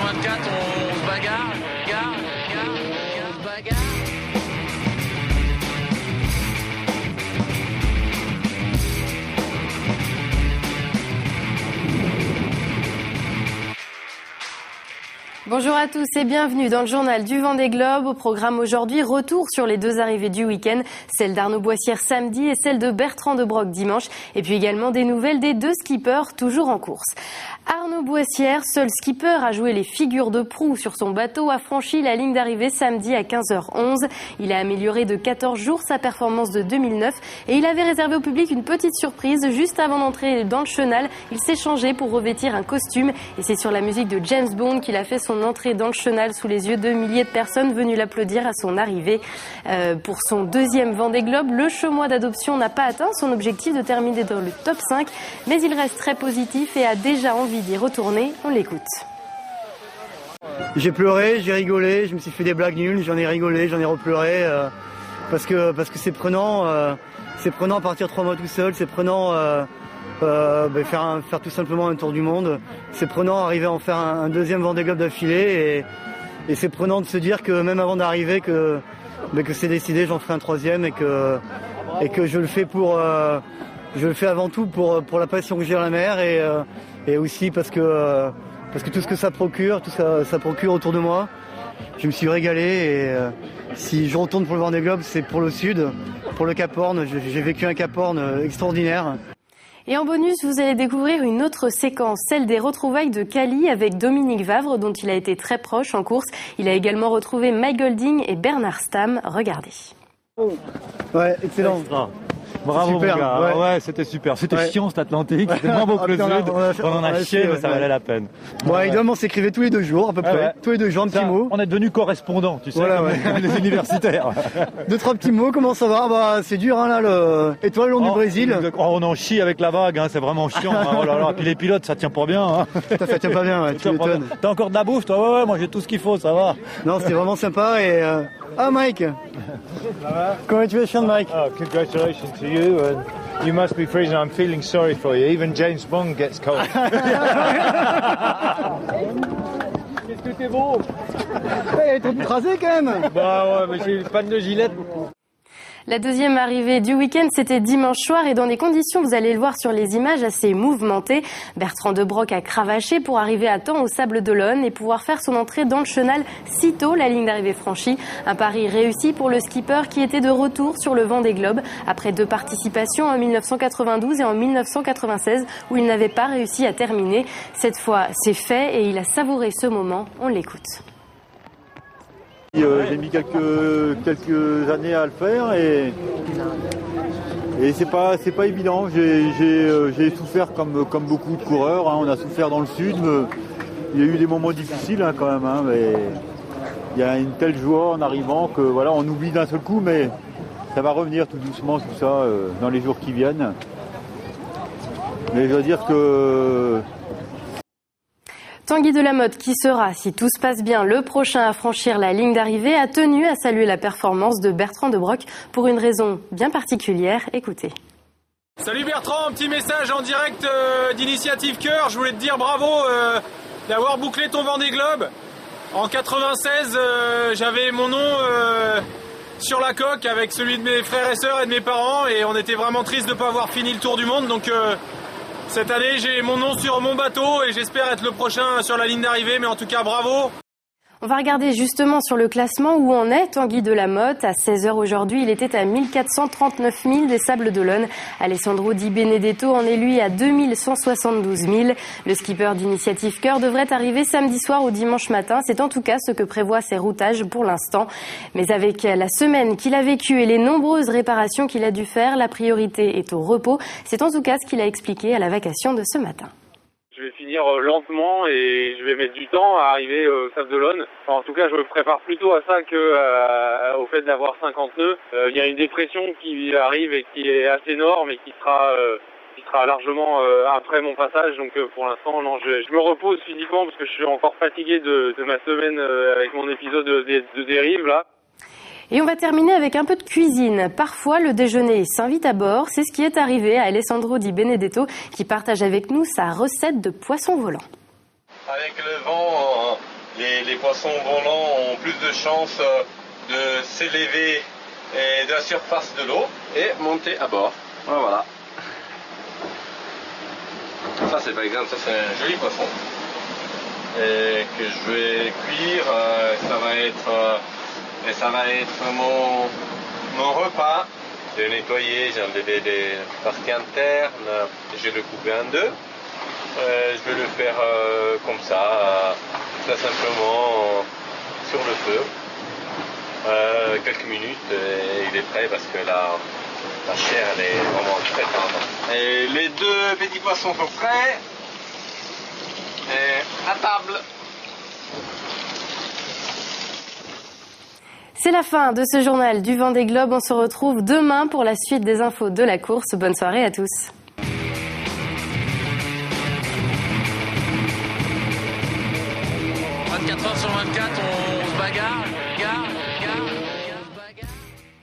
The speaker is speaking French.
H24, on se bagarre, on se bagarre. Bonjour à tous et bienvenue dans le journal du Vendée Globe. Au programme aujourd'hui, retour sur les deux arrivées du week-end, celle d'Arnaud Boissière samedi et celle de Bertrand De Broc dimanche. Et puis également des nouvelles des deux skippers toujours en course. Arnaud Boissière, seul skipper à jouer les figures de proue sur son bateau, a franchi la ligne d'arrivée samedi à 15h11. Il a amélioré de 14 jours sa performance de 2009 et il avait réservé au public une petite surprise. Juste avant d'entrer dans le chenal, il s'est changé pour revêtir un costume et c'est sur la musique de James Bond qu'il a fait son entrée dans le chenal sous les yeux de milliers de personnes venues l'applaudir à son arrivée. Pour son deuxième Vendée Globe, le Chaumois d'adoption n'a pas atteint son objectif de terminer dans le top 5, mais il reste très positif et a déjà envie d'y retourner. On l'écoute. J'ai pleuré, j'ai rigolé, je me suis fait des blagues nulles, j'en ai rigolé, j'en ai repleuré parce que c'est prenant à partir 3 mois tout seul, c'est prenant faire tout simplement un tour du monde, c'est prenant arriver à en faire un deuxième Vendée Globe d'affilée et c'est prenant de se dire que même avant d'arriver que c'est décidé, j'en ferai un troisième et que je le fais avant tout pour la passion que j'ai à la mer et aussi parce que tout ce que ça procure, ça procure autour de moi. Je me suis régalé et si je retourne pour le Vendée Globe, c'est pour le Sud, pour le Cap Horn. J'ai vécu un Cap Horn extraordinaire. Et en bonus, vous allez découvrir une autre séquence, celle des retrouvailles de Cali avec Dominique Vavre, dont il a été très proche en course. Il a également retrouvé Mike Golding et Bernard Stamm. Regardez. Ouais, excellent. Extra. Bravo super, mon gars, ouais. C'était super, c'était chiant cet Atlantique, c'était moins beau que le Sud, on en a chié mais ça valait la peine. Ouais, évidemment on s'écrivait tous les 2 jours à peu près, tous les 2 jours un petit mot. On est devenus correspondants, tu sais, voilà, comme les universitaires. 2-3 petits mots, comment ça va? Bah c'est dur hein là, et toi le long du Brésil? On en chie avec la vague, hein, c'est vraiment chiant, hein. Oh là là. Puis les pilotes ça tient pas bien. Hein. Ça tient pas bien, ouais, tu m'étonnes. T'as encore de la bouffe toi? Ouais, moi j'ai tout ce qu'il faut, ça va. Non, c'était vraiment sympa et... Ah Mike, congratulations Mike. Oh, congratulations to you and you must be freezing. I'm feeling sorry for you. Even James Bond gets cold. Qu'est-ce que t'es beau. Il est trop écrasé quand même. Bah ouais, mais j'ai pas de gilet. La deuxième arrivée du week-end, c'était dimanche soir et dans des conditions, vous allez le voir sur les images, assez mouvementées. Bertrand De Broc a cravaché pour arriver à temps au Sable d'Olonne et pouvoir faire son entrée dans le chenal sitôt la ligne d'arrivée franchie. Un pari réussi pour le skipper qui était de retour sur le Vendée Globe après 2 participations en 1992 et en 1996 où il n'avait pas réussi à terminer. Cette fois, c'est fait et il a savouré ce moment. On l'écoute. J'ai mis quelques années à le faire et c'est pas évident. J'ai souffert comme beaucoup de coureurs. Hein. On a souffert dans le sud. Il y a eu des moments difficiles hein, quand même. Hein, mais il y a une telle joie en arrivant que voilà, on oublie d'un seul coup, mais ça va revenir tout doucement tout ça dans les jours qui viennent. Mais je veux dire que Tanguy Delamotte, qui sera, si tout se passe bien, le prochain à franchir la ligne d'arrivée, a tenu à saluer la performance de Bertrand De Broc pour une raison bien particulière. Écoutez. Salut Bertrand, un petit message en direct d'Initiative Cœur. Je voulais te dire bravo d'avoir bouclé ton Vendée Globe. En 96, j'avais mon nom sur la coque avec celui de mes frères et sœurs et de mes parents et on était vraiment tristes de ne pas avoir fini le tour du monde. Donc cette année, j'ai mon nom sur mon bateau et j'espère être le prochain sur la ligne d'arrivée, mais en tout cas, bravo. On va regarder justement sur le classement où en est Tanguy Delamotte. À 16h aujourd'hui, il était à 1439 000 des Sables d'Olonne. Alessandro Di Benedetto en est lui à 2172 000. Le skipper d'Initiative Cœur devrait arriver samedi soir ou dimanche matin. C'est en tout cas ce que prévoit ses routages pour l'instant. Mais avec la semaine qu'il a vécue et les nombreuses réparations qu'il a dû faire, la priorité est au repos. C'est en tout cas ce qu'il a expliqué à la vacation de ce matin. Je vais finir lentement et je vais mettre du temps à arriver au Sable d'Olonne. Enfin, en tout cas, je me prépare plutôt à ça que au fait d'avoir 50 nœuds. Il y a une dépression qui arrive et qui est assez énorme et qui sera largement après mon passage. Donc pour l'instant, non, je me repose physiquement parce que je suis encore fatigué de ma semaine avec mon épisode de dérive là. Et on va terminer avec un peu de cuisine. Parfois, le déjeuner s'invite à bord. C'est ce qui est arrivé à Alessandro Di Benedetto qui partage avec nous sa recette de poisson volant. Avec le vent les poissons volants ont plus de chances de s'élever de la surface de l'eau et monter à bord. Voilà. Ça c'est par exemple, ça c'est un joli poisson et que je vais cuire. Ça va être mon repas. Je vais nettoyer, j'ai enlevé les parties internes, je vais le couper en deux. Je vais le faire comme ça, tout simplement sur le feu. Quelques minutes et il est prêt parce que la chair elle est vraiment très tendre. Et les deux petits poissons sont prêts. Et à table. C'est la fin de ce journal du Vendée Globe. On se retrouve demain pour la suite des infos de la course. Bonne soirée à tous. 24 heures sur 24, on se bagarre.